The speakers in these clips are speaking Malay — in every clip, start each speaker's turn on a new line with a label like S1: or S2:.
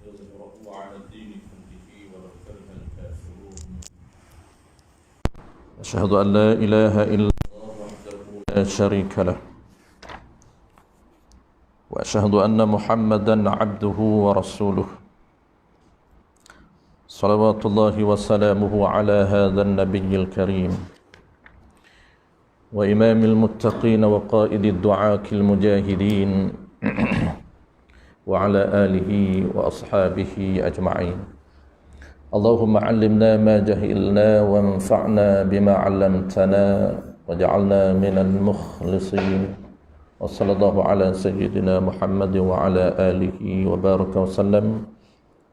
S1: ليظهره على الدين كله ولو كره الكافرون. أشهد أن لا إله إلا الله وحده لا شريك له، وأشهد أن محمدا عبده ورسوله، صلوات الله وسلامه على هذا النبي الكريم وإمام المتقين وقائد الدعاة المجاهدين وعلى آله وأصحابه أجمعين. اللهم علمنا ما جهلنا وانفعنا بما علمتنا وجعلنا من المخلصين. وصلى الله على سيدنا محمد وعلى آله وبارك وسلم.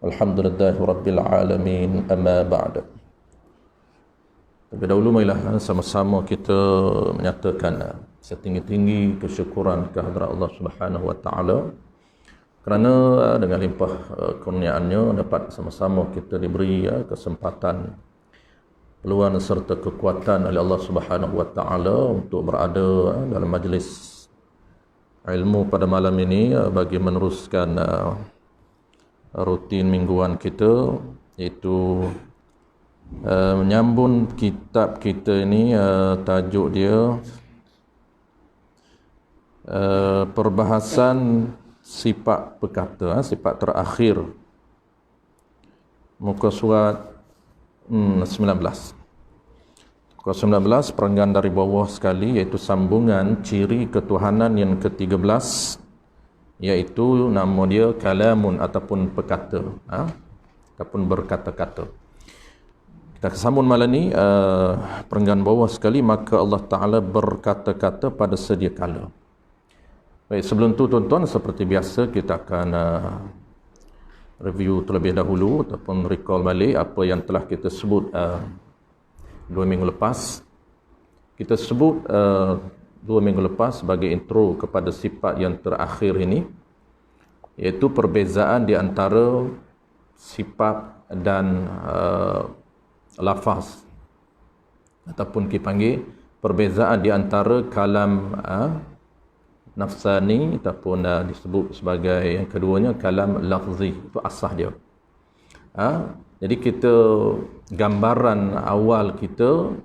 S1: Alhamdulillah Rabbil Alamin. Amma ba'da. Terlebih dahulu marilah sama-sama kita menyatakan setinggi-tinggi kesyukuran kehadrat Allah Subhanahu wa taala kerana dengan limpah kurniaannya dapat sama-sama kita diberi kesempatan, peluang serta kekuatan oleh Allah Subhanahu wa taala untuk berada dalam majlis ilmu pada malam ini bagi meneruskan rutin mingguan kita, iaitu menyambung kitab kita ini. Tajuk dia perbahasan sifat perkata, sifat terakhir, muka surat 19. Muka 19 perenggan dari bawah sekali, iaitu sambungan ciri ketuhanan yang ke-13, iaitu nama dia kalamun ataupun perkata, ataupun berkata-kata. Kita sambung malam ni perenggan bawah sekali, maka Allah Ta'ala berkata-kata pada sedia kala. Baik, sebelum tu tuan-tuan, seperti biasa kita akan review terlebih dahulu ataupun recall balik apa yang telah kita sebut 2 minggu lepas. Kita sebut 2 minggu lepas sebagai intro kepada sifat yang terakhir ini, iaitu perbezaan di antara sifat dan lafaz, ataupun kita panggil perbezaan di antara kalam nafsani ataupun disebut sebagai yang keduanya kalam lafzi. Itu asas dia. Jadi kita gambaran awal kita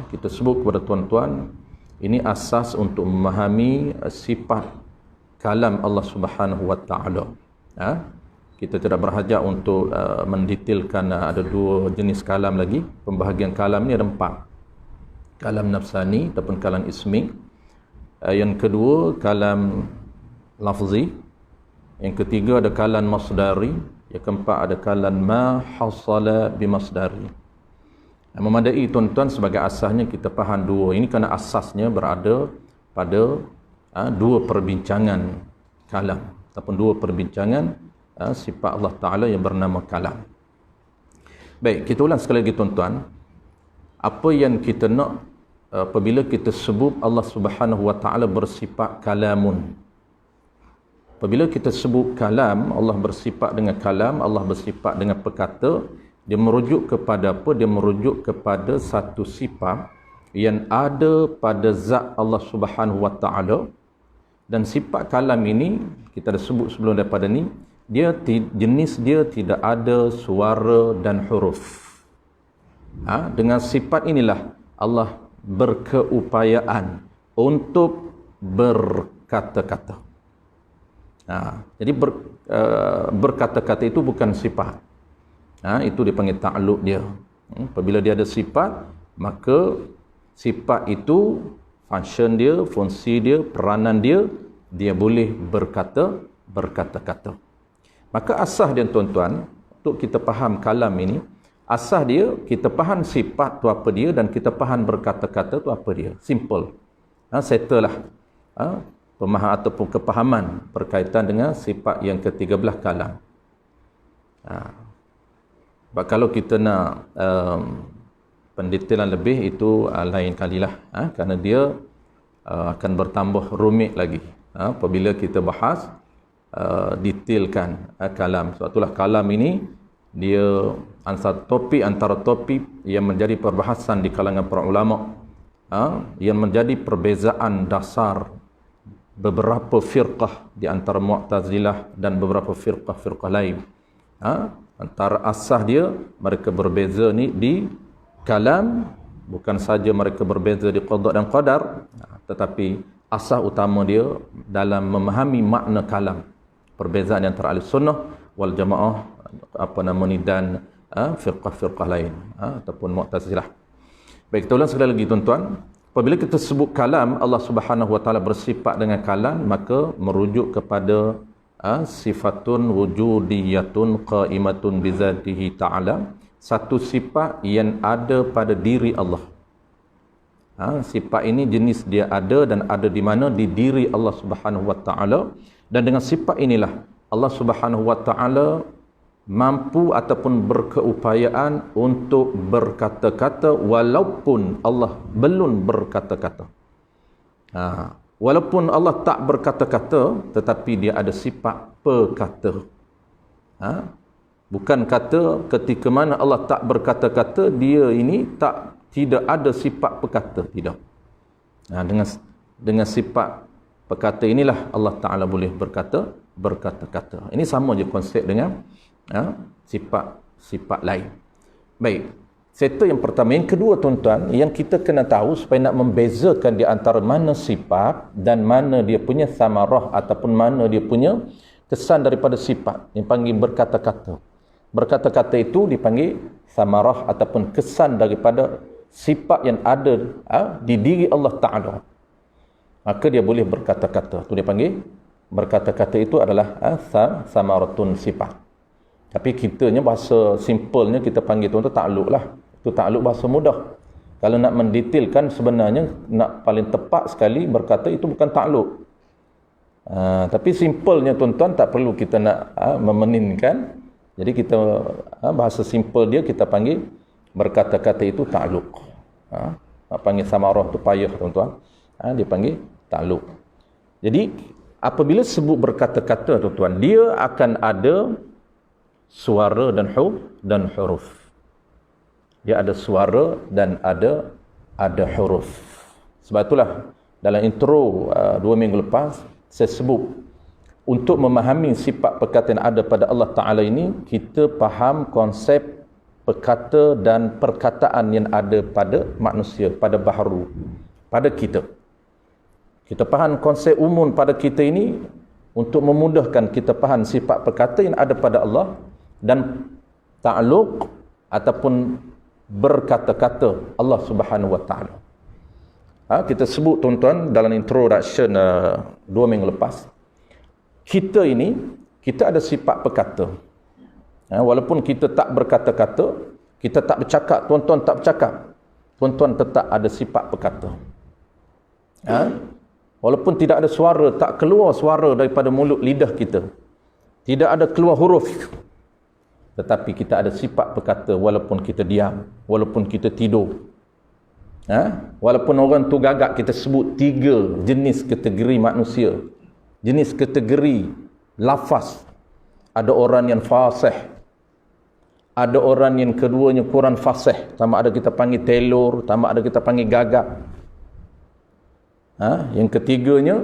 S1: kita sebut kepada tuan-tuan, ini asas untuk memahami sifat kalam Allah Subhanahu wa taala. Kita tidak berhajat untuk mendetailkan ada 2 jenis kalam lagi. Pembahagian kalam ni ada 4. Kalam nafsani ataupun kalam ismi. Yang kedua kalam lafzi. Yang ketiga ada kalam masdari. Yang keempat ada kalam ma hasala bimasdari. Memadai tuan-tuan sebagai asasnya kita faham 2. Ini kerana asasnya berada pada 2 perbincangan kalam ataupun 2 perbincangan sifat Allah Ta'ala yang bernama kalam. Baik, kita ulang sekali lagi tuan-tuan. Apa yang kita nak apabila kita sebut Allah Subhanahu wa Ta'ala bersifat kalamun. Apabila kita sebut kalam, Allah bersifat dengan kalam, Allah bersifat dengan perkata, dia merujuk kepada apa? Dia merujuk kepada satu sifat yang ada pada zat Allah Subhanahu wa taala. Dan sifat kalam ini kita dah sebut sebelum daripada ni, dia jenis dia tidak ada suara dan huruf. Dengan sifat inilah Allah berkeupayaan untuk berkata-kata. Jadi berkata-kata itu bukan sifat. Itu dipanggil ta'alluq dia. Apabila dia ada sifat, maka sifat itu function dia, fungsi dia, peranan dia, dia boleh berkata-kata. Maka asas dia tuan-tuan, untuk kita faham kalam ini, asas dia kita faham sifat tu apa dia dan kita faham berkata-kata tu apa dia. Simple. Settle lah pemahaman ataupun kepahaman berkaitan dengan sifat yang ke-13 kalam. Kalau kita nak pendetailan lebih, itu lain kalilah, kerana dia akan bertambah rumit lagi apabila kita bahas detailkan kalam. Sebab itulah kalam ini dia antara topik yang menjadi perbahasan di kalangan para ulama, yang menjadi perbezaan dasar beberapa firqah di antara Mu'tazilah dan beberapa firqah lain. Antara asas dia mereka berbeza ni di kalam, bukan saja mereka berbeza di qada dan qadar, tetapi asas utama dia dalam memahami makna kalam. Perbezaan antara Ahlussunnah wal Jamaah dan firqah-firqah lain ataupun Mu'tazilah. Baik, kita ulang sekali lagi tuan-tuan. Apabila kita sebut kalam, Allah Subhanahu wa taala bersifat dengan kalam, maka merujuk kepada sifatun wujudiyatun qaimatun bizatihi ta'ala, satu sifat yang ada pada diri Allah. Sifat ini jenis dia ada dan ada di mana? Di diri Allah Subhanahu wa taala. Dan dengan sifat inilah Allah Subhanahu wa taala mampu ataupun berkeupayaan untuk berkata-kata walaupun Allah belum berkata-kata. Walaupun Allah tak berkata-kata, tetapi dia ada sifat pekata. Bukan kata ketika mana Allah tak berkata-kata, dia ini tidak ada sifat pekata, tidak. Dengan sifat pekata inilah Allah Ta'ala boleh berkata-kata. Ini sama je konsep dengan sifat lain. Baik, sektor yang pertama. Yang kedua tuan-tuan, yang kita kena tahu supaya nak membezakan di antara mana sifat dan mana dia punya samarah ataupun mana dia punya kesan daripada sifat, yang panggil berkata-kata. Berkata-kata itu dipanggil samarah ataupun kesan daripada sifat yang ada di diri Allah Ta'ala. Maka dia boleh berkata-kata. Itu dia panggil berkata-kata. Itu adalah samaratun sifat. Tapi kitanya bahasa simpelnya kita panggil tuan-tuan takluk lah. Itu takluk bahasa mudah. Kalau nak mendetailkan sebenarnya nak paling tepat sekali berkata itu bukan takluk. Tapi simpelnya tuan-tuan tak perlu kita nak memeninkan. Jadi kita bahasa simpel dia kita panggil berkata-kata itu takluk. Nak panggil samarah tu payah tuan-tuan. Dia panggil takluk. Jadi apabila sebut berkata-kata tuan-tuan, dia akan ada suara dan huruf. Dia ada suara dan ada huruf. Sebab itulah dalam intro 2 minggu lepas saya sebut, untuk memahami sifat perkataan yang ada pada Allah Ta'ala ini, kita faham konsep perkata dan perkataan yang ada pada manusia, pada baharu, pada kita. Kita faham konsep umum pada kita ini untuk memudahkan kita faham sifat perkata yang ada pada Allah dan ta'alluq ataupun berkata-kata Allah Subhanahu wa taala. Kita sebut tuan-tuan dalam introduction 2 minggu lepas, kita ini kita ada sifat perkata. Walaupun kita tak berkata-kata, kita tak bercakap, tuan-tuan tak bercakap, tuan-tuan tetap ada sifat perkata. Walaupun tidak ada suara, tak keluar suara daripada mulut lidah kita, tidak ada keluar huruf, tetapi kita ada sifat berkata walaupun kita diam, walaupun kita tidur. Walaupun orang tu gagak, kita sebut 3 jenis kategori manusia. Jenis kategori lafaz. Ada orang yang fasih, ada orang yang keduanya kurang fasih, sama ada kita panggil telur, sama ada kita panggil gagak. Yang ketiganya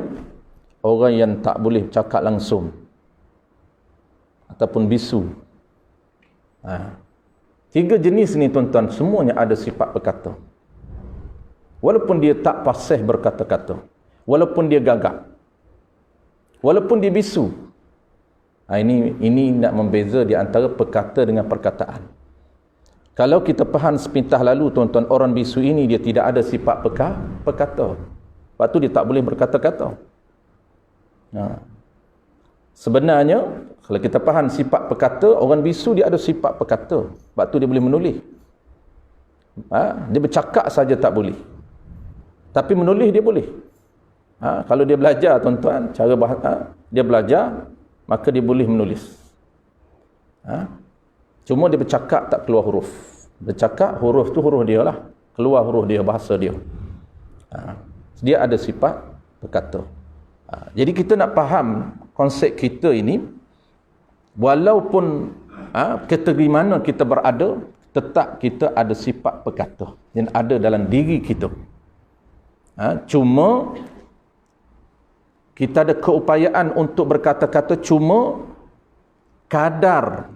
S1: orang yang tak boleh cakap langsung ataupun bisu. 3 jenis ni tuan-tuan, semuanya ada sifat berkata. Walaupun dia tak fasih berkata-kata, walaupun dia gagak, walaupun dia bisu. Ini nak membeza di antara perkata dengan perkataan. Kalau kita faham sepintah lalu tuan-tuan, orang bisu ini dia tidak ada sifat perkata. Sebab tu dia tak boleh berkata-kata. Sebenarnya kalau kita faham sifat perkata, orang bisu dia ada sifat perkata. Sebab tu dia boleh menulis. Dia bercakap saja tak boleh, tapi menulis dia boleh. Kalau dia belajar tuan-tuan, cara bahasa dia belajar, maka dia boleh menulis. Cuma dia bercakap tak keluar huruf. Bercakap huruf tu huruf dia lah, keluar huruf dia, bahasa dia. Dia ada sifat berkata. Jadi kita nak faham konsep kita ini, walaupun kategori mana kita berada, tetap kita ada sifat berkata yang ada dalam diri kita. Cuma kita ada keupayaan untuk berkata-kata, cuma kadar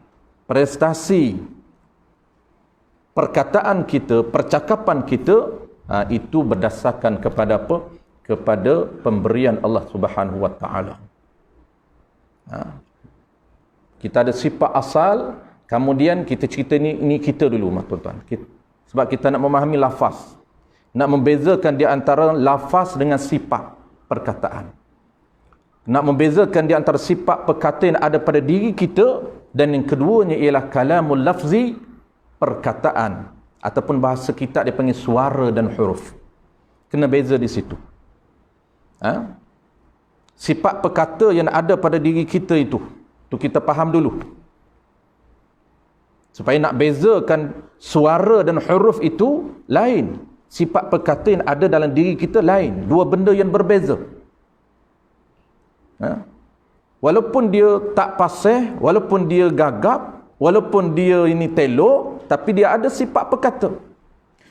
S1: prestasi perkataan kita, percakapan kita, itu berdasarkan kepada apa? Kepada pemberian Allah Subhanahu wa taala. Kita ada sifat asal, kemudian kita cerita ini kita dulu, tuan-tuan. Sebab kita nak memahami lafaz, nak membezakan di antara lafaz dengan sifat perkataan, nak membezakan di antara sifat perkataan yang ada pada diri kita, dan yang keduanya ialah kalamul lafzi, perkataan ataupun bahasa kita dipanggil suara dan huruf. Kena beza di situ. Sifat perkata yang ada pada diri kita itu kita faham dulu, supaya nak bezakan suara dan huruf itu lain, sifat perkata yang ada dalam diri kita lain, dua benda yang berbeza. Walaupun dia tak fasih, walaupun dia gagap, walaupun dia ini telur, tapi dia ada sifat perkata.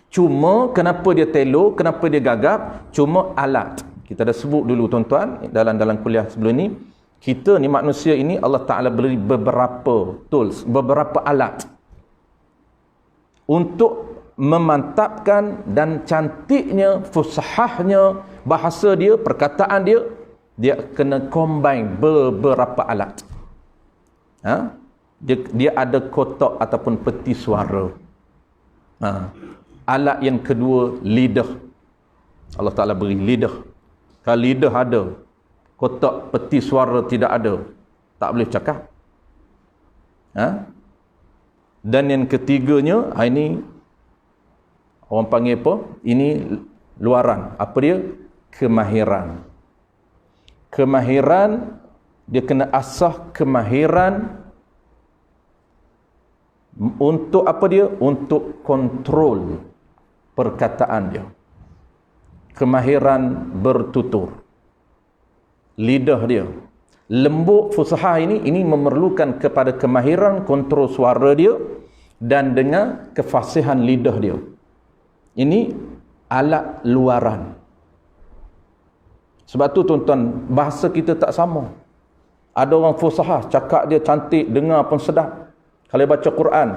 S1: Cuma kenapa dia telur, kenapa dia gagap? Cuma alat. Kita dah sebut dulu, tuan-tuan, dalam kuliah sebelum ni, kita ni manusia ini Allah Ta'ala beri beberapa tools, beberapa alat untuk memantapkan dan cantiknya, fusahahnya bahasa dia, perkataan dia. Dia kena combine beberapa alat. Dia ada kotak ataupun peti suara. Alat yang kedua, lidah. Allah Ta'ala beri lidah. Kalau lidah ada, kotak peti suara tidak ada, tak boleh cakap. Dan yang ketiganya, ini orang panggil apa? Ini luaran. Apa dia? Kemahiran. Kemahiran, dia kena asah kemahiran untuk apa dia? Untuk kontrol perkataan dia. Kemahiran bertutur. Lidah dia. Lembut fusahah ini memerlukan kepada kemahiran kontrol suara dia dan dengan kefasihan lidah dia. Ini alat luaran. Sebab tu, tuan-tuan, bahasa kita tak sama. Ada orang fusahah, cakap dia cantik, dengar pun sedap. Kalau dia baca Quran,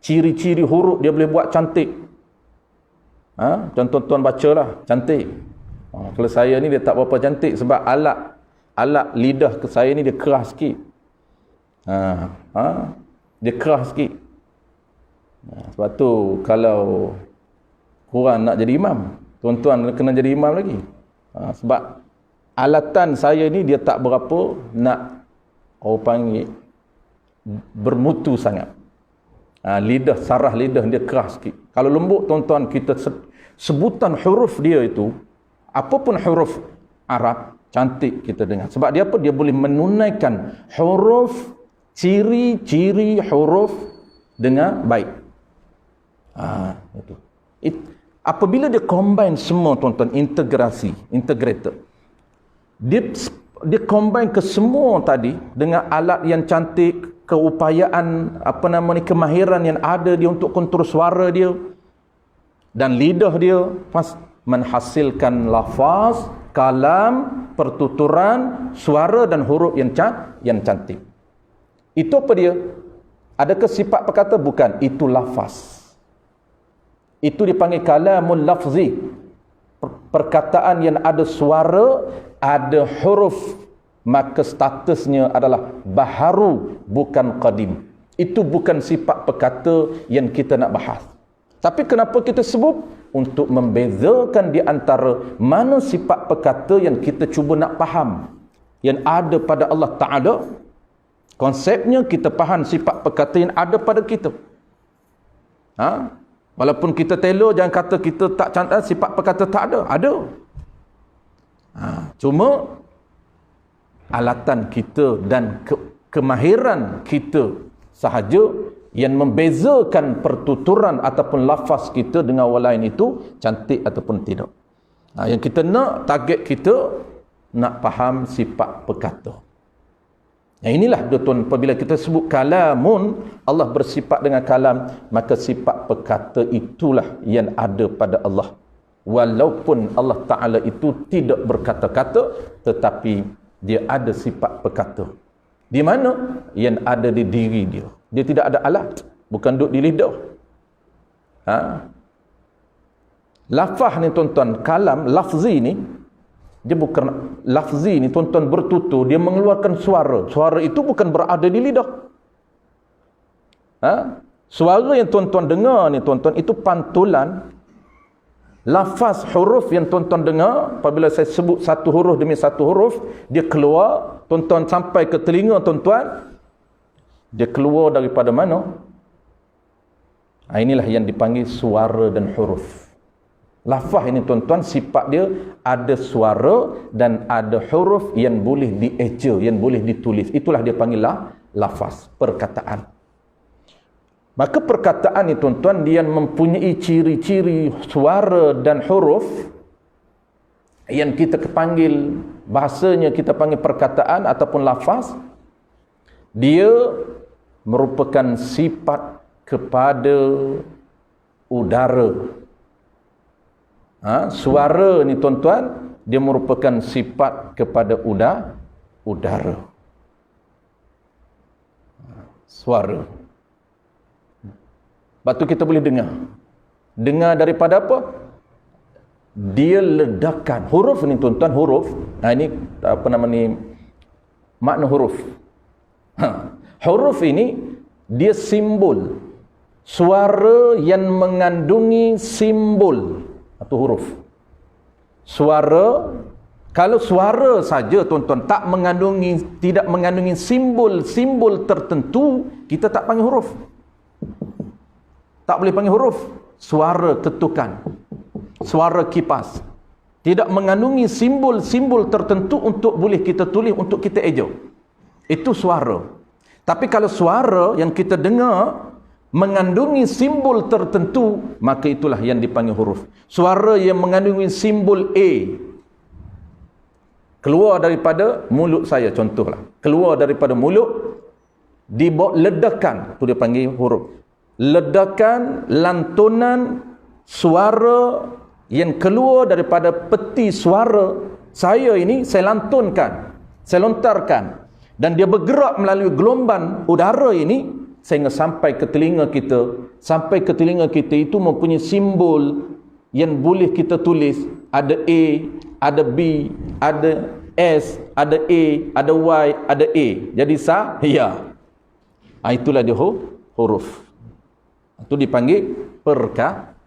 S1: ciri-ciri huruf dia boleh buat cantik. Tuan-tuan bacalah, cantik. Kalau saya ni dia tak berapa cantik sebab alat lidah ke saya ni dia keras sikit. Dia keras sikit. Sebab tu kalau korang nak jadi imam, tuan-tuan kena jadi imam lagi. Sebab alatan saya ni dia tak berapa nak orang panggil bermutu sangat. Lidah, sarah lidah dia keras sikit. Kalau lembut, tuan-tuan, kita sebutan huruf dia itu, apapun huruf Arab, cantik kita dengar. Sebab dia apa? Dia boleh menunaikan huruf, ciri-ciri huruf dengan baik. Apabila dia combine semua, tuan-tuan, integrated. Dia combine ke semua tadi dengan alat yang cantik, keupayaan, kemahiran yang ada dia untuk kontrol suara dia dan lidah dia, menghasilkan lafaz, kalam, pertuturan, suara dan huruf yang cantik. Itu apa dia? Adakah sifat perkata? Bukan, itu lafaz. Itu dipanggil kalamul lafzi. Perkataan yang ada suara, ada huruf, maka statusnya adalah baharu, bukan qadim. Itu bukan sifat perkata yang kita nak bahas. Tapi kenapa kita sebut? Untuk membezakan di antara mana sifat perkata yang kita cuba nak faham, yang ada pada Allah Ta'ala. Konsepnya kita faham sifat perkata yang ada pada kita. Walaupun kita telur, jangan kata kita tak cantik, sifat perkata tak ada. Ada. Cuma alatan kita dan kemahiran kita sahaja yang membezakan pertuturan ataupun lafaz kita dengan orang lain itu cantik ataupun tidak. Yang kita nak, target kita nak faham sifat perkata. Inilah, tuan, apabila kita sebut kalamun, Allah bersifat dengan kalam, maka sifat perkata itulah yang ada pada Allah. walaupun Allah Ta'ala itu tidak berkata-kata, tetapi dia ada sifat berkata. Di mana? Yang ada di diri dia. Dia tidak ada alat, bukan duduk di lidah. Lafaz ni tuan-tuan, kalam lafzi ni, dia bukan lafzi ni tuan-tuan bertutur, dia mengeluarkan suara. Suara itu bukan berada di lidah. Suara yang tuan-tuan dengar ni tuan-tuan, itu pantulan lafaz huruf yang tuan-tuan dengar. Apabila saya sebut satu huruf demi satu huruf, dia keluar, tuan-tuan sampai ke telinga tuan-tuan, dia keluar daripada mana? Inilah yang dipanggil suara dan huruf. Lafaz ini tuan-tuan, sifat dia ada suara dan ada huruf yang boleh dieja, yang boleh ditulis. Itulah dia panggil lafaz, perkataan. Maka perkataan ni tuan-tuan, dia mempunyai ciri-ciri suara dan huruf yang kita panggil, bahasanya kita panggil perkataan ataupun lafaz. Dia merupakan sifat kepada udara. Suara ni tuan-tuan, dia merupakan sifat kepada udara. Suara. Lepas tu kita boleh dengar. Dengar daripada apa? Dia ledakan. Huruf ni tuan-tuan, huruf. Ini apa nama ni? Makna huruf. Huruf ini dia simbol. Suara yang mengandungi simbol atau huruf. Suara, kalau suara saja tuan-tuan tidak mengandungi simbol-simbol tertentu, kita tak panggil huruf. Tak boleh panggil huruf. Suara ketukan, suara kipas, tidak mengandungi simbol-simbol tertentu untuk boleh kita tulis, untuk kita eja. Itu suara. Tapi kalau suara yang kita dengar mengandungi simbol tertentu, maka itulah yang dipanggil huruf. Suara yang mengandungi simbol A keluar daripada mulut saya, contohlah, keluar daripada mulut, dibawa ledakan, itu dia panggil huruf. Ledakan, lantunan suara yang keluar daripada peti suara saya ini, saya lantunkan, saya lontarkan, dan dia bergerak melalui gelombang udara ini sehingga sampai ke telinga kita. Sampai ke telinga kita itu mempunyai simbol yang boleh kita tulis. Ada A, ada B, ada S, ada A, ada Y, ada A. Jadi ya. Itulah dia huruf. Itu dipanggil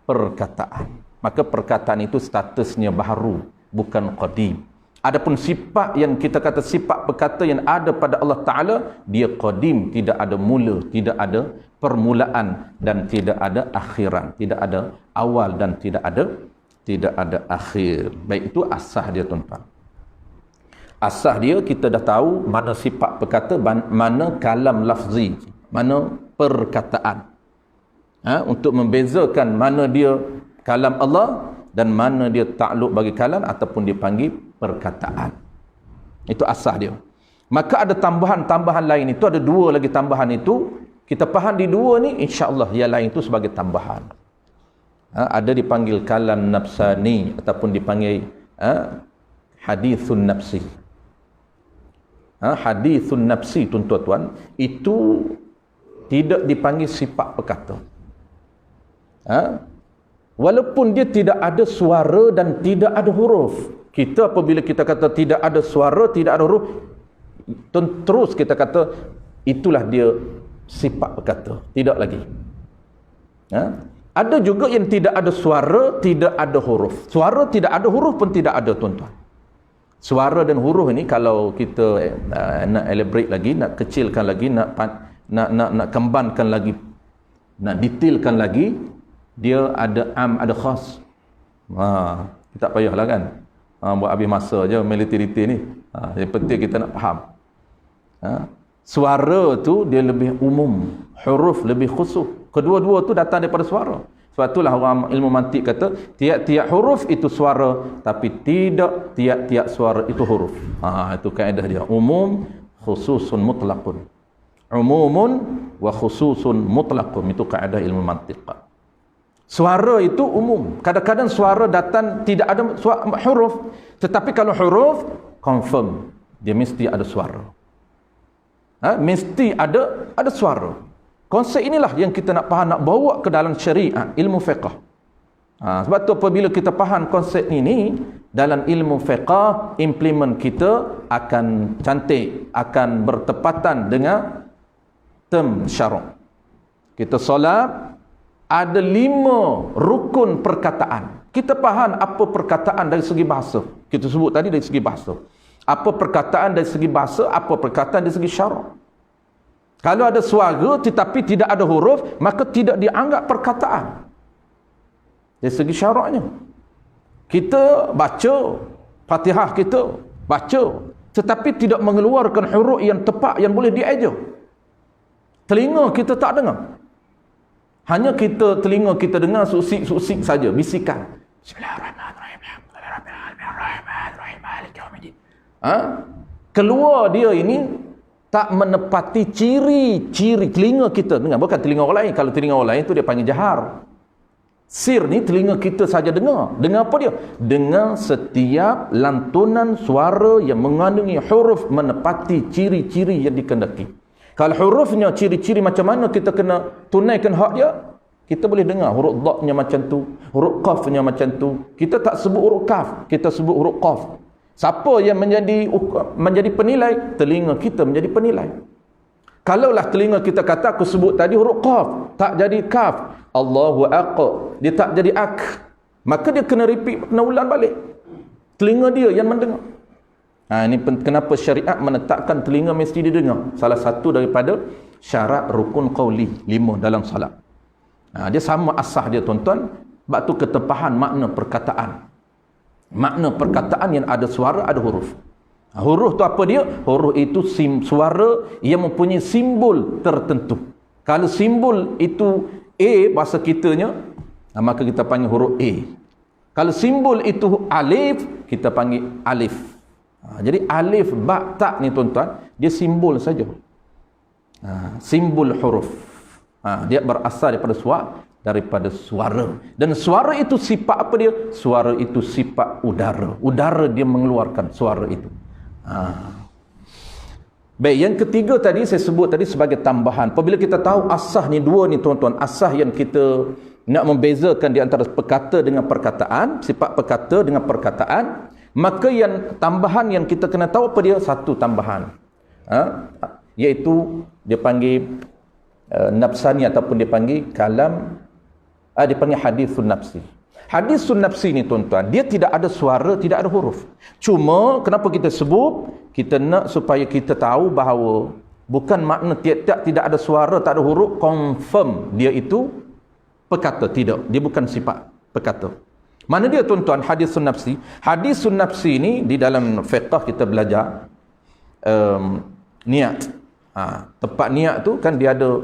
S1: perkataan. Maka perkataan itu statusnya baharu, bukan qadim. Adapun sifat yang kita kata sifat perkata yang ada pada Allah Ta'ala, dia qadim, tidak ada mula, tidak ada permulaan dan tidak ada akhiran, tidak ada awal dan tidak ada akhir. Baik, itu asas dia tuan-tuan. Asas dia kita dah tahu mana sifat perkata, mana kalam lafzi, mana perkataan. Untuk membezakan mana dia kalam Allah dan mana dia takluk bagi kalam ataupun dipanggil perkataan. Itu asas dia. Maka ada tambahan-tambahan lain itu, ada dua lagi tambahan itu. Kita faham di dua ni, insya-Allah yang lain itu sebagai tambahan. Ada dipanggil kalam nafsani ataupun dipanggil hadithun nafsi. Hadithun nafsi tuan-tuan, itu tidak dipanggil sifat perkata. Walaupun dia tidak ada suara dan tidak ada huruf. Kita apabila kita kata tidak ada suara, tidak ada huruf, terus kita kata itulah dia sifat berkata. Tidak lagi. Ada juga yang tidak ada suara, tidak ada huruf. Suara tidak ada, huruf pun tidak ada tuan-tuan. Suara dan huruf ini kalau kita nak elaborate lagi, nak kecilkan lagi, nak kembankan lagi, nak detailkan lagi, dia ada ada khas. Kita tak payahlah kan. Buat habis masa je military ni. Yang penting kita nak faham. Suara tu dia lebih umum, huruf lebih khusus. Kedua-dua tu datang daripada suara. Sebab itulah orang ilmu mantik kata tiap-tiap huruf itu suara, tapi tidak tiap-tiap suara itu huruf. Itu kaedah dia. Umum, khususun, mutlaqun. Umumun wa khususun mutlaqun. Itu kaedah ilmu mantik. Suara itu umum. Kadang-kadang suara datang tidak ada huruf. Tetapi kalau huruf, confirm. Dia mesti ada suara. Mesti ada suara. Konsep inilah yang kita nak faham, nak bawa ke dalam syariat, ilmu fiqh. Sebab tu apabila kita faham konsep ini, dalam ilmu fiqh, implement kita akan cantik, akan bertepatan dengan term syarak. Kita solat, ada 5 rukun perkataan. Kita faham apa perkataan dari segi bahasa. Kita sebut tadi dari segi bahasa. Apa perkataan dari segi bahasa, apa perkataan dari segi syarak. Kalau ada suara tetapi tidak ada huruf, maka tidak dianggap perkataan. Dari segi syaraknya. Kita baca Fatihah, kita baca, tetapi tidak mengeluarkan huruf yang tepat yang boleh dieja. Telinga kita tak dengar. Hanya telinga kita dengar susik-susik saja, bisikan. Bismillahirrahmanirrahim. Keluar dia ini tak menepati ciri-ciri telinga kita dengar. Bukan telinga orang lain. Kalau telinga orang lain tu dia panggil jahar. Sir ni telinga kita saja dengar. Dengar apa dia? Dengar setiap lantunan suara yang mengandungi huruf menepati ciri-ciri yang dikehendaki. Kalau hurufnya ciri-ciri macam mana kita kena tunaikan hak dia, kita boleh dengar huruf dha-nya macam tu, huruf qaf-nya macam tu. Kita tak sebut huruf kaf, kita sebut huruf qaf. Siapa yang menjadi penilai? Telinga kita menjadi penilai. Kalaulah telinga kita kata aku sebut tadi huruf qaf, tak jadi kaf, Allahu aqq, dia tak jadi ak, maka dia kena repeat, kena ulang balik. Telinga dia yang mendengar. Ini kenapa syariat menetapkan telinga mesti didengar. Salah satu daripada syarat rukun qauli 5 dalam salat. Dia sama asah dia tuan-tuan. Sebab tu ketepahan makna perkataan. Makna perkataan yang ada suara, ada huruf. Huruf tu apa dia? Huruf itu suara yang mempunyai simbol tertentu. Kalau simbol itu A bahasa kitanya, maka kita panggil huruf A. Kalau simbol itu alif, kita panggil alif. Jadi alif, ba, ta ni tuan-tuan, dia simbol saja. Simbol huruf. Dia berasal daripada suara. Dan suara itu sifat apa dia? Suara itu sifat udara. Udara dia mengeluarkan suara itu. Baik, yang ketiga tadi saya sebut tadi sebagai tambahan. Apabila kita tahu asah ni dua ni tuan-tuan, asah yang kita nak membezakan di antara perkata dengan perkataan, sifat perkata dengan perkataan, maka yang tambahan yang kita kena tahu apa dia? Satu tambahan. Iaitu dia panggil nafsani ataupun dia panggil kalam, dia panggil hadithun nafsi. Hadithun nafsi ni tuan-tuan, dia tidak ada suara, tidak ada huruf. Cuma kenapa kita sebut? Kita nak supaya kita tahu bahawa bukan makna tiap-tiap tidak ada suara, tak ada huruf, confirm dia itu perkata. Tidak, dia bukan sifat perkata. Mana dia tuan-tuan hadithun nafsi? Hadithun nafsi ni di dalam fiqh kita belajar niat. Tempat niat tu kan dia ada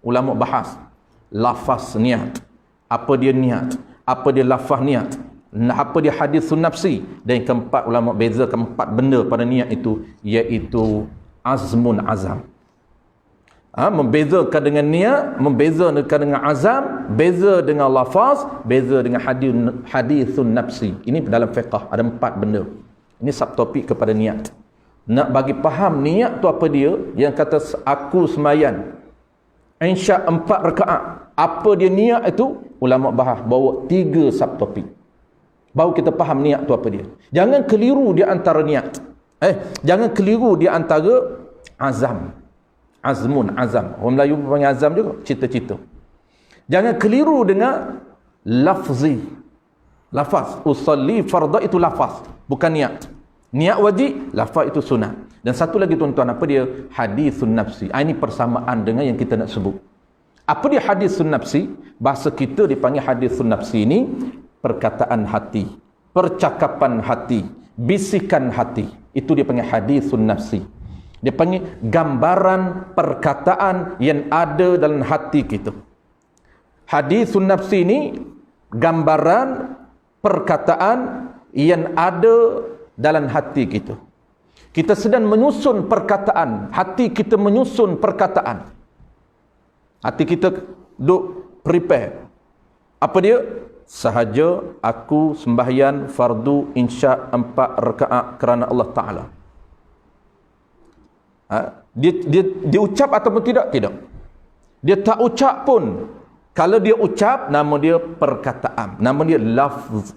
S1: ulama bahas lafaz niat. Apa dia niat? Apa dia lafaz niat? Apa dia hadithun nafsi? Dan keempat ulama bezakan 4 benda pada niat itu, iaitu azmun azam. Membezakan dengan niat, membezakan dengan azam, beza dengan lafaz, beza dengan hadithun nafsi. Ini dalam fiqh ada 4 benda. Ini subtopik kepada niat. Nak bagi faham niat tu apa dia, yang kata aku semayan insya 4 rakaat, apa dia niat itu, ulama bahas bawa 3 subtopik. Baru kita faham niat tu apa dia. Jangan keliru di antara niat. Jangan keliru di antara azam. Azmun, azam. Orang Melayu panggil azam juga, cita-cita. Jangan keliru dengan lafzi. Lafaz. Usalli farda itu lafaz, bukan niat. Niat wajib, lafaz itu sunat. Dan satu lagi tuan-tuan, apa dia? Hadithun nafsi. Ini persamaan dengan yang kita nak sebut. Apa dia hadithun nafsi? Bahasa kita dipanggil hadithun nafsi ini perkataan hati, percakapan hati, bisikan hati. Itu dia panggil hadithun nafsi. Dia panggil gambaran perkataan yang ada dalam hati kita. Hadithun nafsi ini gambaran perkataan yang ada dalam hati kita. Kita sedang menyusun perkataan, hati kita menyusun perkataan. Hati kita duk prepare. Apa dia? Sahaja aku sembahyang fardu insya 4 rakaat kerana Allah Ta'ala. Dia ucap ataupun tidak? Tidak. Dia tak ucap pun. Kalau dia ucap, nama dia perkataan. Nama dia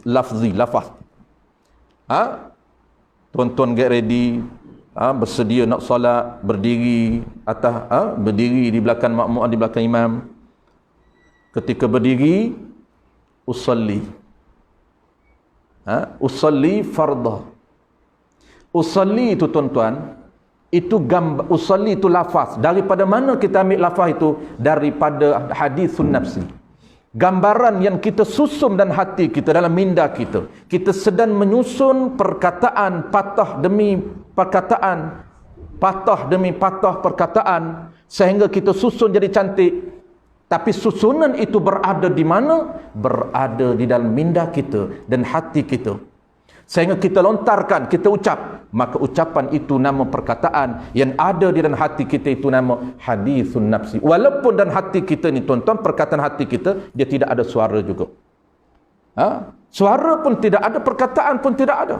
S1: lafaz. Tuan-tuan get ready, bersedia nak solat, berdiri atas, berdiri di belakang makmum, di belakang imam. Ketika berdiri, usalli. Usalli fardah. Usalli itu tuan-tuan, itu gambar, usalli itu lafaz. Daripada mana kita ambil lafaz itu? Daripada hadithun nafsi. Gambaran yang kita susun dan hati kita, dalam minda kita. Kita sedang menyusun perkataan, patah demi perkataan, patah demi patah perkataan, sehingga kita susun jadi cantik. Tapi susunan itu berada di mana? Berada di dalam minda kita dan hati kita. Sehingga kita lontarkan, kita ucap, maka ucapan itu nama perkataan, yang ada di dalam hati kita itu nama hadithun nafsi. Walaupun dalam hati kita ni tuan-tuan, perkataan hati kita, dia tidak ada suara juga. Suara pun tidak ada, perkataan pun tidak ada.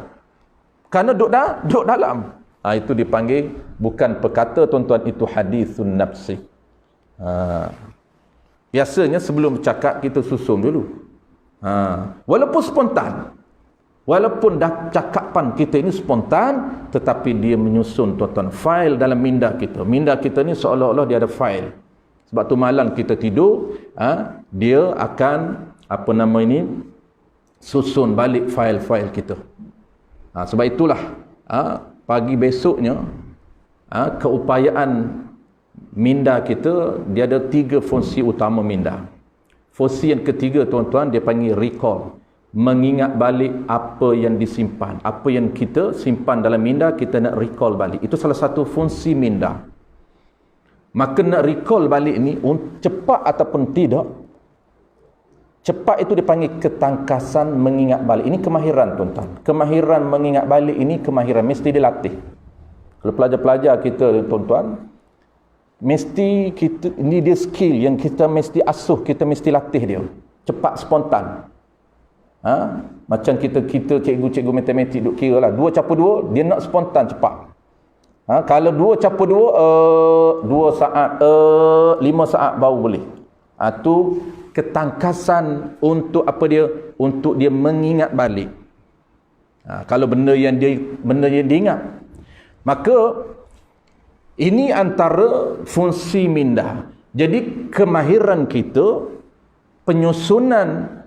S1: Kerana duduk dalam. Itu dipanggil, bukan perkata tuan-tuan, itu hadithun nafsi. Biasanya sebelum bercakap kita susun dulu. Walaupun spontan. Walaupun dah cakapan kita ini spontan, tetapi dia menyusun tuan-tuan fail dalam minda kita. Minda kita ni seolah-olah dia ada fail. Sebab tu malam kita tidur, dia akan susun balik fail-fail kita. Sebab itulah pagi besoknya keupayaan minda kita, dia ada 3 fungsi utama minda. Fungsi yang ketiga tuan-tuan, dia panggil recall. Mengingat balik apa yang disimpan, apa yang kita simpan dalam minda, kita nak recall balik. Itu salah satu fungsi minda. Maka nak recall balik ni, cepat ataupun tidak, cepat itu dipanggil ketangkasan mengingat balik. Ini kemahiran tuan-tuan. Kemahiran mengingat balik ini kemahiran, mesti dilatih. Kalau pelajar-pelajar kita tuan-tuan, mesti kita, ini dia skill yang kita mesti asuh, kita mesti latih dia. Cepat, spontan. Macam kita cikgu-cikgu matematik duk kira lah, 2 + 2 dia nak spontan cepat. Kalau 2 + 2 2 saat 5 saat baru boleh. Tu ketangkasan untuk apa dia? Untuk dia mengingat balik. Kalau benda yang dia ingat. Maka ini antara fungsi minda. Jadi kemahiran kita, penyusunan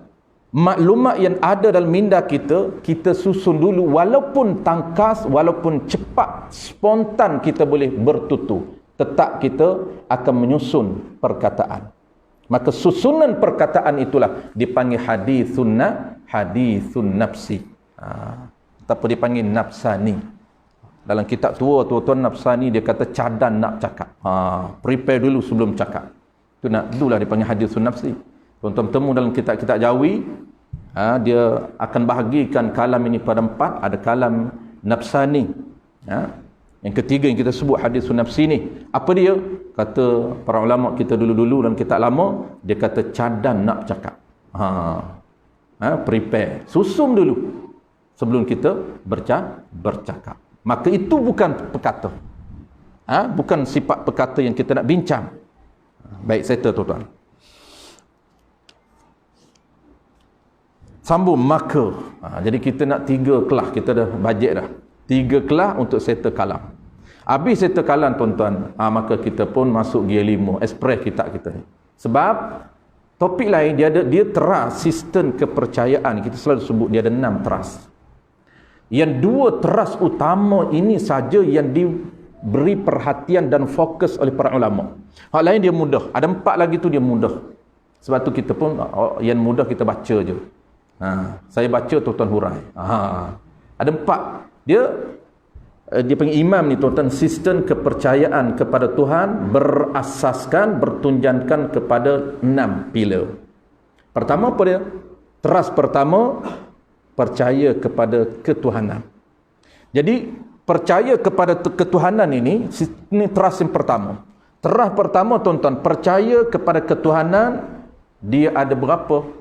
S1: maklumat yang ada dalam minda kita, kita susun dulu, walaupun tangkas, walaupun cepat, spontan kita boleh bertutur, tetap kita akan menyusun perkataan. Maka susunan perkataan itulah dipanggil hadithun nafsi. Ataupun dipanggil nafsani. Dalam kitab tua tuan-tuan, nafsani dia kata cadan nak cakap. Prepare dulu sebelum cakap. Itu nak dululah dipanggil hadithun nafsi. Tuan-tuan temu dalam kitab-kitab Jawi, dia akan bahagikan kalam ini pada 4. Ada kalam nafsani. Yang ketiga yang kita sebut hadithun nafsi ni. Apa dia? Kata para ulama kita dulu-dulu dalam kitab lama, dia kata cadan nak cakap. Prepare. Susun dulu sebelum kita bercakap. Maka itu bukan perkata. Bukan sifat perkata yang kita nak bincang. Baik, settle tuan-tuan. Sambung maka. Jadi kita nak 3 kelas, kita dah bajet dah. 3 kelas untuk settle kalam. Habis settle kalam tuan-tuan, maka kita pun masuk gear 5, express kitab kita ni. Sebab topik lain dia trust, sistem kepercayaan. Kita selalu sebut dia ada 6 trust. Yang 2 trust utama ini saja yang diberi perhatian dan fokus oleh para ulama. Hal lain dia mudah. Ada 4 lagi tu dia mudah. Sebab tu kita pun yang mudah kita baca je. Saya baca tuan-tuan hurai. Ada 4. Dia panggil imam ni tuan-tuan, sistem kepercayaan kepada Tuhan berasaskan, bertunjankan kepada 6 pilar. Pertama apa dia? Trust pertama, percaya kepada ketuhanan. Jadi percaya kepada ketuhanan ini trust yang pertama. Trust pertama tuan-tuan, percaya kepada ketuhanan. Dia ada berapa?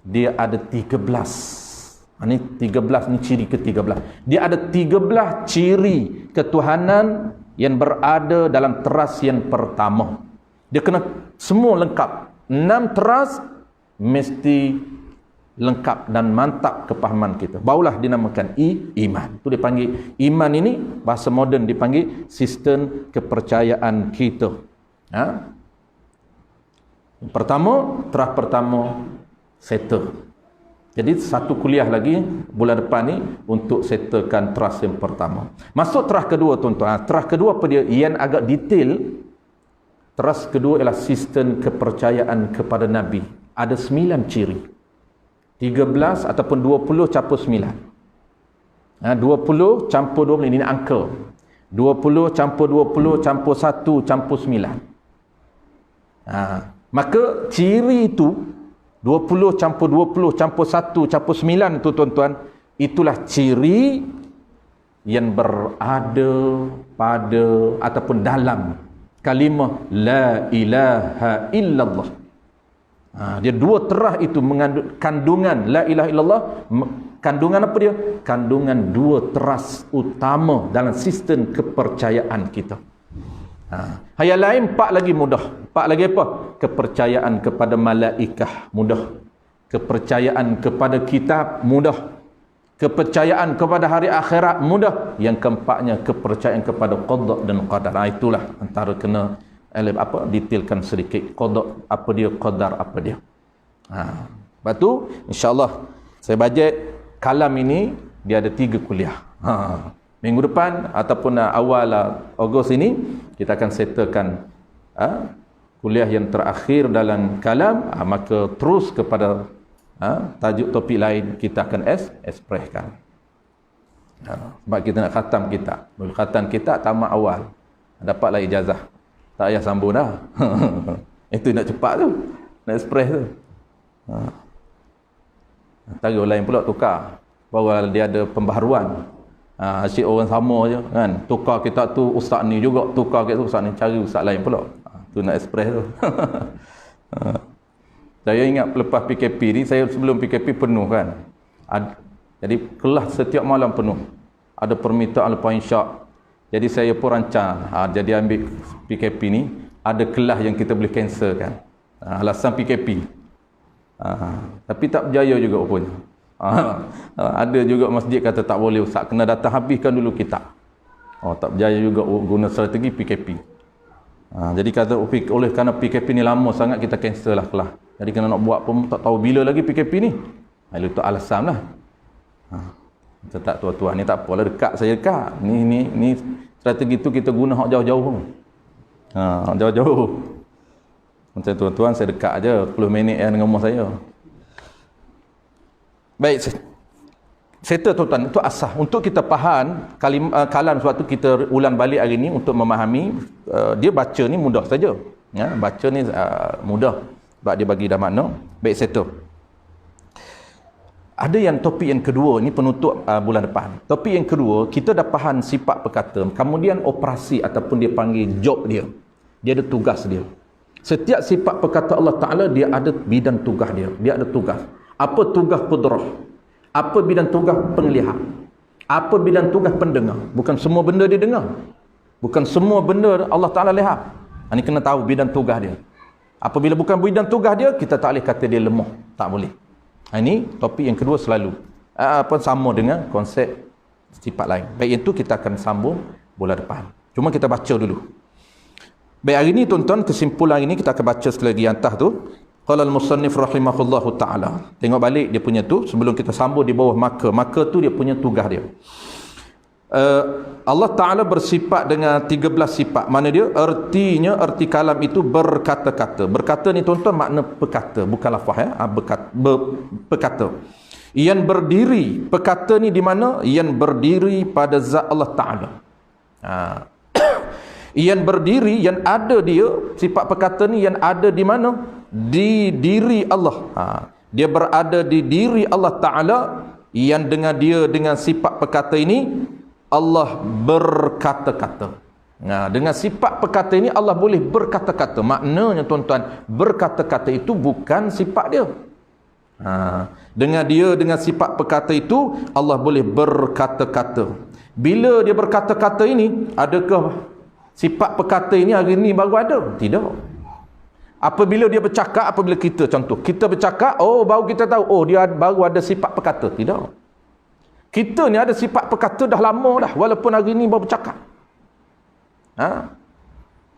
S1: dia ada 13. Ini 13, ni ciri ke-13. Dia ada 13 ciri ketuhanan yang berada dalam teras yang pertama. Dia kena semua lengkap. 6 teras mesti lengkap dan mantap kepahaman kita. Barulah dinamakan iman. Itu dipanggil iman, ini bahasa moden dipanggil sistem kepercayaan kita. Pertama, teras pertama settle. Jadi satu kuliah lagi bulan depan ni untuk settlekan teras yang pertama. Masuk teras kedua tuan-tuan. Teras kedua apa dia? Yang agak detail. Teras kedua ialah sistem kepercayaan kepada Nabi. Ada 9 ciri. 13 ataupun 20 campur 9. 20 campur 20, ini angka. 20 campur 20 campur 1 campur 9. Maka ciri itu 20 campur 20 campur 1 campur 9 itu tuan-tuan, itulah ciri yang berada pada ataupun dalam kalimah la ilaha illallah. Dia dua terah itu mengandung kandungan la ilaha illallah. Kandungan apa dia? Kandungan dua teras utama dalam sistem kepercayaan kita. Yang lain 4 lagi mudah. 4 lagi apa? Kepercayaan kepada malaikah mudah. Kepercayaan kepada kitab mudah. Kepercayaan kepada hari akhirat mudah. Yang keempatnya kepercayaan kepada qada dan qadar. Itulah antara kena detailkan sedikit. Qada apa dia, qadar apa dia. Lepas tu insya-Allah saya bajet kalam ini dia ada 3 kuliah. Minggu depan ataupun awal Ogos ini kita akan settlekan kuliah yang terakhir dalam kalam. Maka terus kepada tajuk topik lain kita akan ekspreskan. Sebab kita nak khatam kitab. Bila khatam kitab tamat awal, dapatlah ijazah, tak payah sambung dah. Itu nak cepat tu, nak ekspres tu. Tajuk lain pula tukar, baru dia ada pembaharuan. Asyik orang sama je kan, tukar kitab tu ustaz ni juga, tukar kitab tu ustaz ni, cari ustaz lain pula. Tu nak ekspres tu. Saya ingat lepas PKP ni, saya sebelum PKP penuh kan. Jadi kelas setiap malam penuh. Ada permintaan lepas insya'. Jadi saya pun rancang, jadi ambil PKP ni, ada kelas yang kita boleh cancel kan. Alasan PKP. Tapi tak berjaya juga pun. Ada juga masjid kata tak boleh ustaz, kena datang habiskan dulu kitab. Tak berjaya juga guna strategi PKP. Jadi kata oleh kerana PKP ni lama sangat, kita cancel lah kelas. Jadi kena nak buat pun tak tahu bila lagi PKP ni. Itu alasan lah. Kita tak tuan-tuan ni tak apalah, dekat saya dekat. Ni strategi tu kita guna hak jauh-jauh pun. Jauh-jauh. Macam tuan-tuan saya dekat aja 10 minit dengan rumah saya. Baik, settle tuan-tuan, itu asas untuk kita faham kalam. Sebab tu kita ulang balik hari ni untuk memahami. Dia baca ni mudah saja ya, baca ni mudah sebab dia bagi dah makna. Baik, settle. Ada yang topik yang kedua ni penutup bulan depan. Topik yang kedua, kita dah faham sifat perkata, kemudian operasi ataupun dia panggil job dia ada tugas dia. Setiap sifat perkata Allah Ta'ala dia ada bidang tugas dia ada tugas. Apa tugas qudrah? Apa bidang tugas penglihat? Apa bidang tugas pendengar? Bukan semua benda dia dengar. Bukan semua benda Allah Ta'ala lihat. Ini kena tahu bidang tugas dia. Apabila bukan bidang tugas dia, kita tak boleh kata dia lemah. Tak boleh. Ini topik yang kedua selalu. Sama dengan konsep sifat lain. Baik, itu kita akan sambung bulan depan. Cuma kita baca dulu. Baik, hari ini tuan-tuan, kesimpulan ini kita akan baca sekali lagi atas tu. Qala al-musannif rahimahullahu ta'ala. Tengok balik dia punya tu, sebelum kita sambung di bawah maka tu dia punya tugas dia. Allah Ta'ala bersifat dengan 13 sifat. Mana dia? Arti kalam itu berkata-kata. Berkata ni tuan-tuan makna berkata, bukan lafaz ya. Berkata. Yang berdiri, perkata ni di mana? Yang berdiri pada zat Allah Ta'ala. Yang berdiri, yang ada dia, sifat perkata ni yang ada di mana? Di diri Allah. Dia berada di diri Allah Ta'ala, yang dengan sifat perkata ini Allah berkata-kata. Dengan sifat perkata ini Allah boleh berkata-kata. Maknanya tuan-tuan, berkata-kata itu bukan sifat dia. Dengan sifat perkata itu Allah boleh berkata-kata. Bila dia berkata-kata ini, adakah sifat perkata ini hari ini baru ada? Tidak. Apabila dia bercakap, apabila kita contoh, kita bercakap, baru kita tahu, dia baru ada sifat perkata. Tidak. Kita ni ada sifat perkata dah lama dah, walaupun hari ini baru bercakap.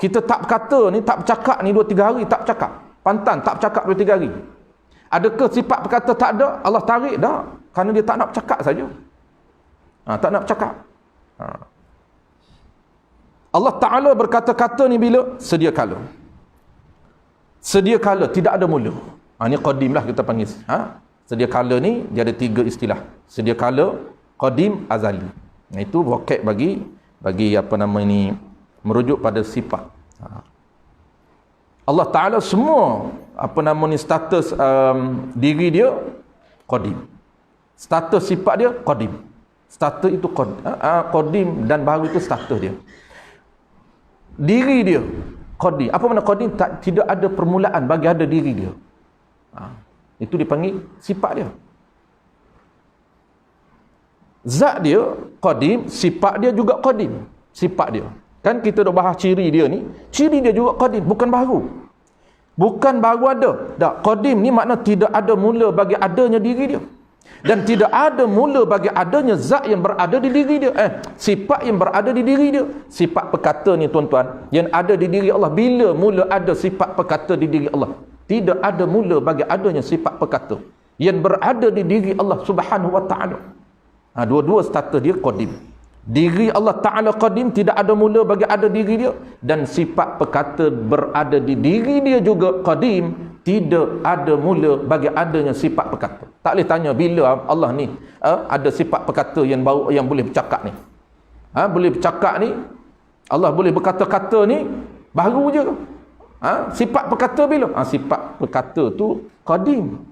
S1: Kita tak berkata ni, tak bercakap ni 2-3 hari, tak bercakap. Pantan, tak bercakap 2-3 hari. Adakah sifat perkata tak ada? Allah tarik dah. Kerana dia tak nak bercakap saja. Tak nak bercakap. Allah Ta'ala berkata-kata ni bila? Sedia kala. Sedia kala, tidak ada mula. Ni qadim lah kita panggil. Sedia kala ni, dia ada 3 istilah. Sedia kala, qadim, azali. Itu vocab bagi apa nama ni, merujuk pada sifat. Allah Ta'ala semua apa nama ni status diri dia qadim. Status sifat dia qadim. Status itu qadim dan baru itu status dia. Diri dia qadim. Apa makna qadim? Tidak ada permulaan bagi ada diri dia. Itu dipanggil sifat dia. Zat dia qadim, sifat dia juga qadim. Sifat dia. Kan kita dah bahas ciri dia ni, ciri dia juga qadim, bukan baru. Bukan baru ada. Tak, qadim ni makna tidak ada mula bagi adanya diri dia. Dan tidak ada mula bagi adanya zat yang berada di diri dia. Sifat yang berada di diri dia. Sifat perkata ni tuan-tuan, yang ada di diri Allah. Bila mula ada sifat perkata di diri Allah? Tidak ada mula bagi adanya sifat perkata yang berada di diri Allah Subhanahu wa ta'ala. Dua-dua status dia qadim. Diri Allah Ta'ala qadim, tidak ada mula bagi ada diri dia, dan sifat perkata berada di diri dia juga qadim, tidak ada mula bagi adanya sifat perkata. Tak boleh tanya bila Allah ni ada sifat perkata yang boleh bercakap ni. Boleh bercakap ni, Allah boleh berkata-kata ni baru je. Sifat perkata bila? Sifat perkata tu qadim.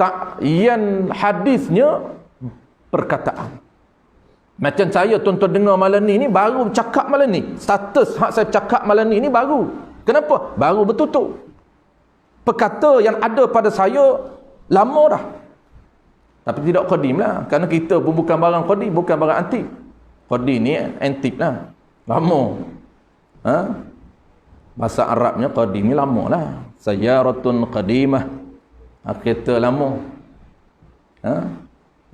S1: Tak, yang hadisnya perkataan. Macam saya tuan-tuan dengar malam ni baru bercakap malam ni. Status hak saya bercakap malam ni baru. Kenapa? Baru bertutup. Perkata yang ada pada saya lama dah. Tapi tidak qadim lah. Kerana kita pun bukan barang qadim, bukan barang antik. Qadim ni antik lah. Lama. Bahasa Arabnya qadim ni lama lah. Sayyaratun qadimah. Kereta lama.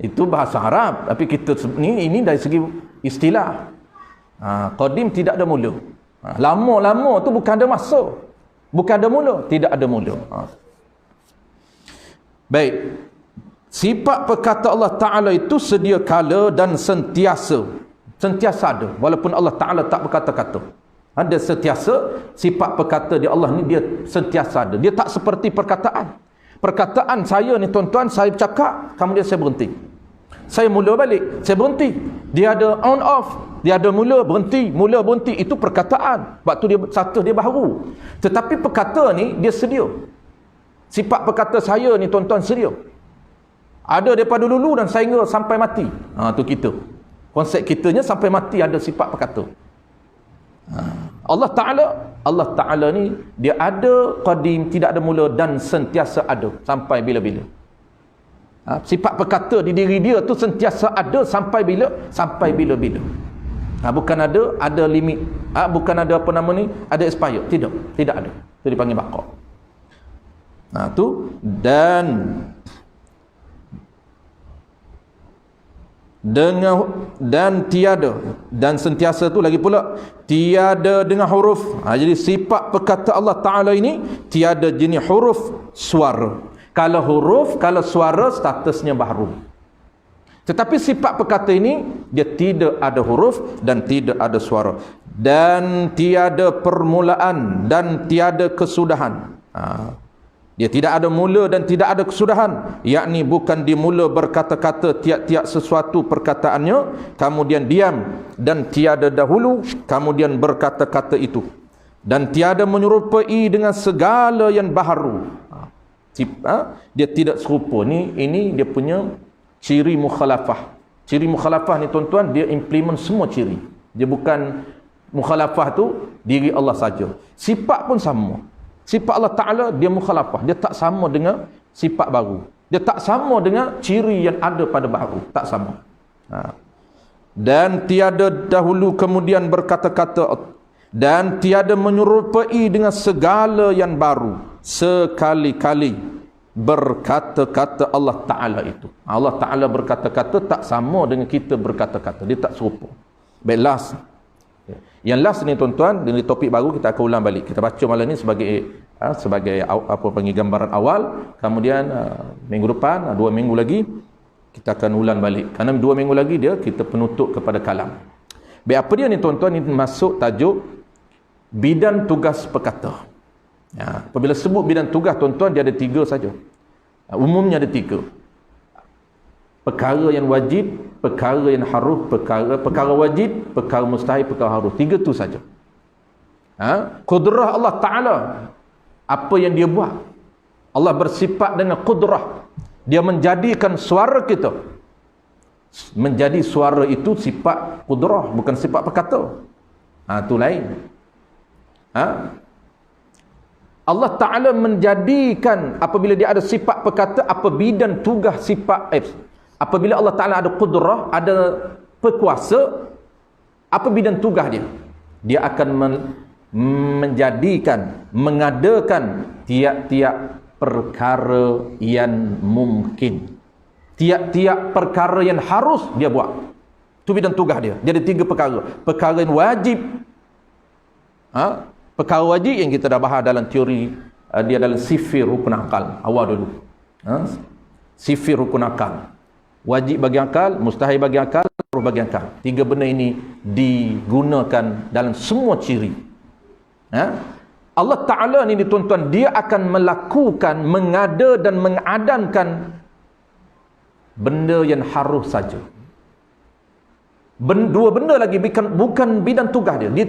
S1: Itu bahasa Arab, tapi kita ini dari segi istilah. Qadim tidak ada mula. Lama-lama tu bukan ada masa. Bukan ada mula, tidak ada mula. Baik. Sifat perkata Allah Ta'ala itu sedia kala dan sentiasa. Sentiasa ada, walaupun Allah Ta'ala tak berkata-kata. Ada sentiasa, sifat perkata di Allah ni dia sentiasa ada. Dia tak seperti perkataan. Perkataan saya ni tuan-tuan, saya bercakap, kemudian saya berhenti. Saya mula balik, saya berhenti. Dia ada on off, dia ada mula berhenti, mula berhenti. Itu perkataan. Waktu dia status dia baru. Tetapi perkata ni dia sedia. Sifat perkata saya ni tuan-tuan sedia. Ada daripada dulu dan sehingga sampai mati. Tu kita. Konsep kitanya sampai mati ada sifat perkata. Allah Ta'ala ni dia ada qadim, tidak ada mula dan sentiasa ada sampai bila-bila. Sifat perkata di diri dia tu sentiasa ada sampai bila? Sampai bila-bila. Bukan ada limit. Bukan ada apa nama ni, ada expire. Tidak ada. Itu dipanggil baqa. Tu dan tiada, dan sentiasa tu lagi pula tiada dengan huruf. Jadi sifat perkata Allah Ta'ala ini tiada jenis huruf suara. Kalau huruf, kalau suara statusnya baru. Tetapi sifat perkata ini dia tidak ada huruf dan tidak ada suara, dan tiada permulaan dan tiada kesudahan. Dia tidak ada mula dan tidak ada kesudahan, yakni bukan dimula berkata-kata tiap-tiap sesuatu perkataannya, kemudian diam, dan tiada dahulu, kemudian berkata-kata itu, dan tiada menyerupai dengan segala yang baharu. Dia tidak serupa. Ini dia punya ciri mukhalafah. Ciri mukhalafah ni tuan-tuan, dia implement semua ciri. Dia bukan mukhalafah tu diri Allah saja. Sifat pun sama. Sifat Allah Ta'ala dia mukhalafah, dia tak sama dengan sifat baru, dia tak sama dengan ciri yang ada pada baru, tak sama. Dan tiada dahulu kemudian berkata-kata, dan tiada menyerupai dengan segala yang baru sekali-kali berkata-kata Allah Ta'ala itu. Allah Ta'ala berkata-kata tak sama dengan kita berkata-kata, dia tak serupa. Baik, last. Yang last ni tuan-tuan, dari topik baru kita akan ulang balik. Kita baca malam ni sebagai apa panggil gambaran awal. Kemudian minggu depan, 2 minggu lagi kita akan ulang balik. Kerana 2 minggu lagi kita penutup kepada kalam. Baik, apa dia ni tuan-tuan? Ini masuk tajuk bidan tugas perkata. Apabila sebut bidan tugas tuan-tuan, dia ada 3 saja. Umumnya ada 3. Perkara yang wajib, perkara yang harus, perkara wajib, perkara mustahil, perkara harus. 3 tu saja. Qudrah Allah Ta'ala, apa yang dia buat. Allah bersifat dengan qudrah. Dia menjadikan suara kita menjadi suara itu sifat qudrah, bukan sifat perkata. Itu lain. Allah Ta'ala menjadikan apabila dia ada sifat perkata, apa bidan tugas sifat apabila Allah Ta'ala ada qudrah, ada perkuasa, apa bidan tugas dia? Dia akan menjadikan, mengadakan tiap-tiap perkara yang mungkin, tiap-tiap perkara yang harus dia buat. Itu bidan tugas dia. Dia ada 3 perkara. Perkara yang wajib, perkara wajib yang kita dah bahas dalam teori, dia dalam sifir rukun akal awal dulu. Sifir rukun akal, wajib bagi akal, mustahil bagi akal, harus bagi akal. 3 benda ini digunakan dalam semua ciri. Allah Ta'ala ni tuan-tuan, dia akan melakukan, mengada dan mengadankan benda yang harus saja. 2 benda lagi bukan bidang tugas dia. Dia